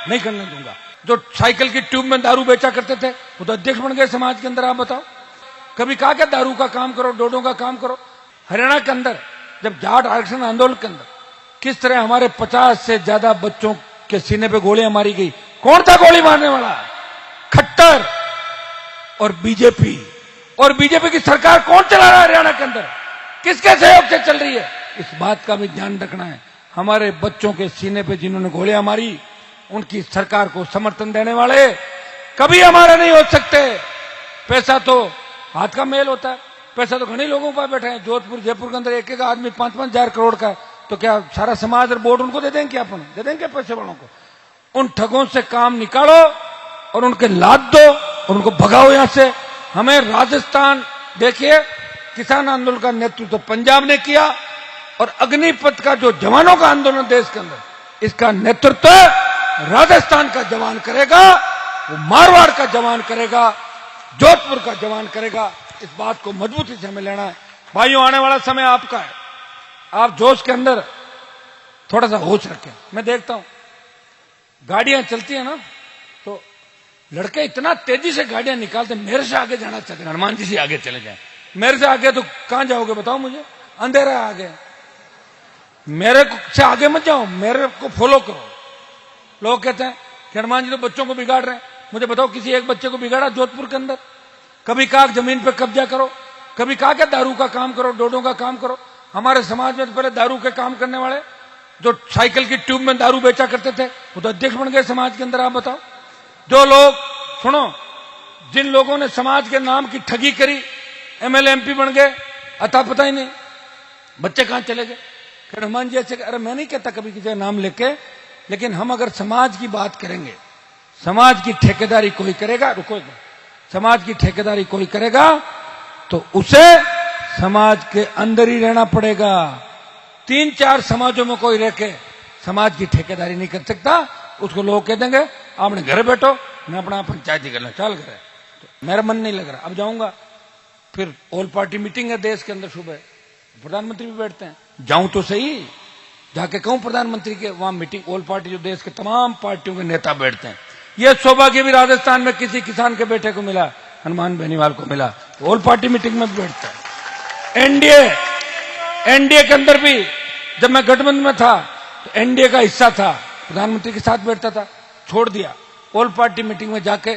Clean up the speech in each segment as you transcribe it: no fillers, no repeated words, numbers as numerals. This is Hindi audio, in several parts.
नहीं करने दूंगा। जो साइकिल की ट्यूब में दारू बेचा करते थे वो तो अध्यक्ष बन गए समाज के अंदर। आप बताओ, कभी कहा क्या दारू का काम करो, डोडों का काम करो? हरियाणा के अंदर जब जाट आरक्षण आंदोलन के अंदर किस तरह हमारे 50 से ज्यादा बच्चों के सीने पे गोलियां मारी गई, कौन था गोली मारने वाला? खट्टर और बीजेपी। और बीजेपी की सरकार कौन चला रहा है हरियाणा के अंदर, किसके सहयोग से चल रही है? इस बात का भी ध्यान रखना है। हमारे बच्चों के सीने पे जिन्होंने गोलियां मारी उनकी सरकार को समर्थन देने वाले कभी हमारे नहीं हो सकते। पैसा तो हाथ का मेल होता है, पैसा तो घने लोगों पर बैठे हैं। जोधपुर जयपुर के अंदर एक एक आदमी 5-5 हजार करोड़ का है, तो क्या सारा समाज और बोर्ड उनको दे देंगे? क्या अपन दे देंगे पैसे वालों को? उन ठगों से काम निकालो और उनके लाद दो और उनको भगाओ यहां से। हमें राजस्थान देखिए, किसान आंदोलन का नेतृत्व तो पंजाब ने किया और अग्निपथ का जो जवानों का आंदोलन देश के अंदर, इसका नेतृत्व राजस्थान का जवान करेगा, वो मारवाड़ का जवान करेगा, जोधपुर का जवान करेगा। इस बात को मजबूती से हमें लेना है। भाइयों, आने वाला समय आपका है। आप जोश के अंदर थोड़ा सा होश रखें। मैं देखता हूं गाड़ियां चलती है ना, तो लड़के इतना तेजी से गाड़ियां निकालते, मेरे से आगे जाना चाहते हैं, हनुमान जी से आगे चले जाए। मेरे से आगे तो कहां जाओगे बताओ मुझे? अंधेरा है आगे, मेरे से आगे मत जाओ, मेरे को फॉलो करो। लोग कहते हैं कि हनुमान जी तो बच्चों को बिगाड़ रहे हैं। मुझे बताओ, किसी एक बच्चे को बिगाड़ा जोधपुर के अंदर? कभी कहा जमीन पे कब्जा करो, कभी कहा क्या दारू का काम करो, डोडों का काम करो? हमारे समाज में तो पहले दारू के काम करने वाले जो साइकिल की ट्यूब में दारू बेचा करते थे वो तो अध्यक्ष बन गए समाज के अंदर। आप बताओ, जो लोग, सुनो, जिन लोगों ने समाज के नाम की ठगी करी, एमएलए एमपी बन गए, अता पता ही नहीं बच्चे कहां चले गए। हनुमान जी ऐसे, अरे मैं नहीं कहता कभी किसी का नाम लेके, लेकिन हम अगर समाज की बात करेंगे, समाज की ठेकेदारी कोई करेगा, रुको, समाज की ठेकेदारी कोई करेगा तो उसे समाज के अंदर ही रहना पड़ेगा। 3-4 समाजों में कोई रह के समाज की ठेकेदारी नहीं कर सकता। उसको लोग कह देंगे आप अपने घर बैठो, मैं अपना पंचायती कर लूं, चल घर। तो मेरा मन नहीं लग रहा, अब जाऊंगा। फिर ऑल पार्टी मीटिंग है देश के अंदर, सुबह प्रधानमंत्री भी बैठते हैं, जाऊं तो सही, जाके कहूं प्रधानमंत्री के वहां मीटिंग, ऑल पार्टी जो देश के तमाम पार्टियों के नेता बैठते हैं। यह सौभाग्य भी राजस्थान में किसी किसान के बेटे को मिला, हनुमान बेनीवाल को मिला, ऑल पार्टी मीटिंग में बैठता है। एनडीए के अंदर भी जब मैं गठबंधन में था तो एनडीए का हिस्सा था, प्रधानमंत्री के साथ बैठता था, छोड़ दिया। ऑल पार्टी मीटिंग में जाके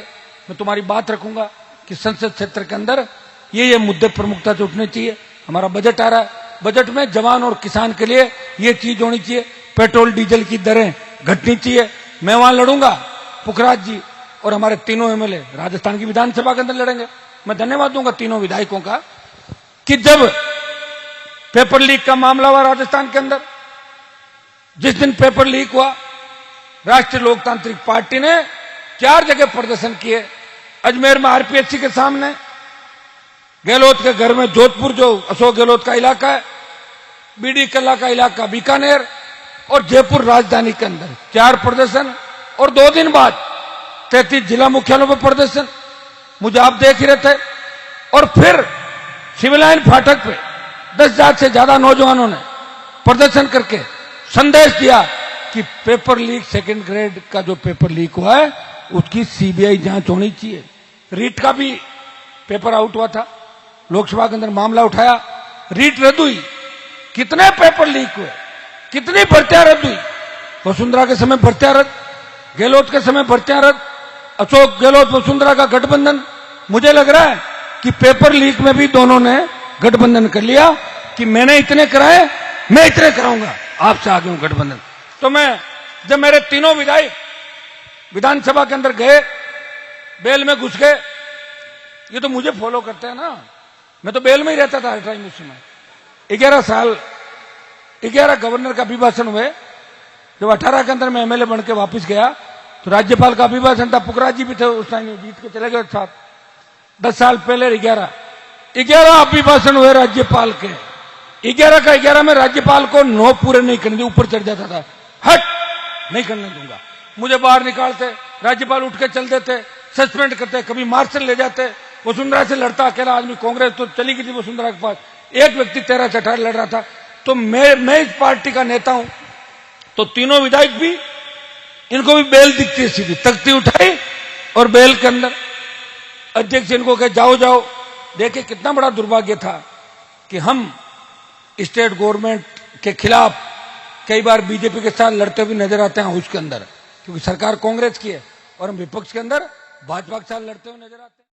मैं तुम्हारी बात रखूंगा कि संसद क्षेत्र के अंदर ये मुद्दे प्रमुखता से उठने चाहिए। हमारा बजट आ रहा है, बजट में जवान और किसान के लिए ये चीज होनी चाहिए, पेट्रोल डीजल की दरें घटनी चाहिए। मैं वहां लड़ूंगा, पुखराज जी और हमारे तीनों एमएलए राजस्थान की विधानसभा के अंदर लड़ेंगे। मैं धन्यवाद दूंगा तीनों विधायकों का कि जब पेपर लीक का मामला हुआ राजस्थान के अंदर, जिस दिन पेपर लीक हुआ, राष्ट्रीय लोकतांत्रिक पार्टी ने 4 जगह प्रदर्शन किए। अजमेर में आरपीएससी के सामने, गहलोत के घर में जोधपुर जो अशोक गहलोत का इलाका है, बीडी कला का इलाका बीकानेर, और जयपुर राजधानी के अंदर 4 प्रदर्शन। और 2 दिन बाद 33 जिला मुख्यालयों पर प्रदर्शन, मुझे आप देख ही रहे थे। और फिर सिविल लाइन फाटक पे 10,000 से ज्यादा नौजवानों ने प्रदर्शन करके संदेश दिया कि पेपर लीक, सेकंड ग्रेड का जो पेपर लीक हुआ है उसकी सीबीआई जांच होनी चाहिए। रीट का भी पेपर आउट हुआ था, लोकसभा के अंदर मामला उठाया, रीट रद्द हुई। कितने पेपर लीक हुए, कितनी भर्तियां रद्द हुई? वसुंधरा के समय भर्तियां रद्द, गहलोत के समय भर्तियां रद्द, अशोक गहलोत वसुंधरा का गठबंधन। मुझे लग रहा है कि पेपर लीक में भी दोनों ने गठबंधन कर लिया कि मैंने इतने कराए, मैं इतने कराऊंगा, आपसे आगे हूं गठबंधन। तो मैं, जब मेरे तीनों विधायक विधानसभा के अंदर गए, बेल में घुस गए, ये तो मुझे फॉलो करते हैं ना, मैं तो बेल में ही रहता था हर टाइम उस समय। 11 साल 11 गवर्नर का अभिभाषण हुए। जब 18 के अंदर मैं एमएलए बन के वापिस गया तो राज्यपाल का अभिभाषण था, पुखराज जी भी थे उस टाइम, जीत के चले गए साथ। 10 साल पहले 11 अभिभाषण हुए राज्यपाल के। 11 का 11 में राज्यपाल को 9 पूरे नहीं करने, ऊपर चढ़ जाता था, हट नहीं करने दूंगा। मुझे बाहर निकालते, राज्यपाल उठ के चल देते, सस्पेंड करते, कभी मार्शल ले जाते। वसुंधरा से लड़ता अकेला आदमी, कांग्रेस तो चली गई थी वसुंधरा के पास, एक व्यक्ति 13 से 18 लड़ रहा था। तो मैं इस पार्टी का नेता हूं, तो तीनों विधायक भी इनको भी बेल दिखती है सीधी, तख्ती उठाई और बेल के अंदर अध्यक्ष इनको कहे जाओ जाओ। देखिए कितना बड़ा दुर्भाग्य था कि हम स्टेट गवर्नमेंट के खिलाफ कई बार बीजेपी के साथ लड़ते हुए नजर आते हैं हाउस के अंदर, क्योंकि सरकार कांग्रेस की है और हम विपक्ष के अंदर भाजपा के साथ लड़ते हुए नजर आते हैं।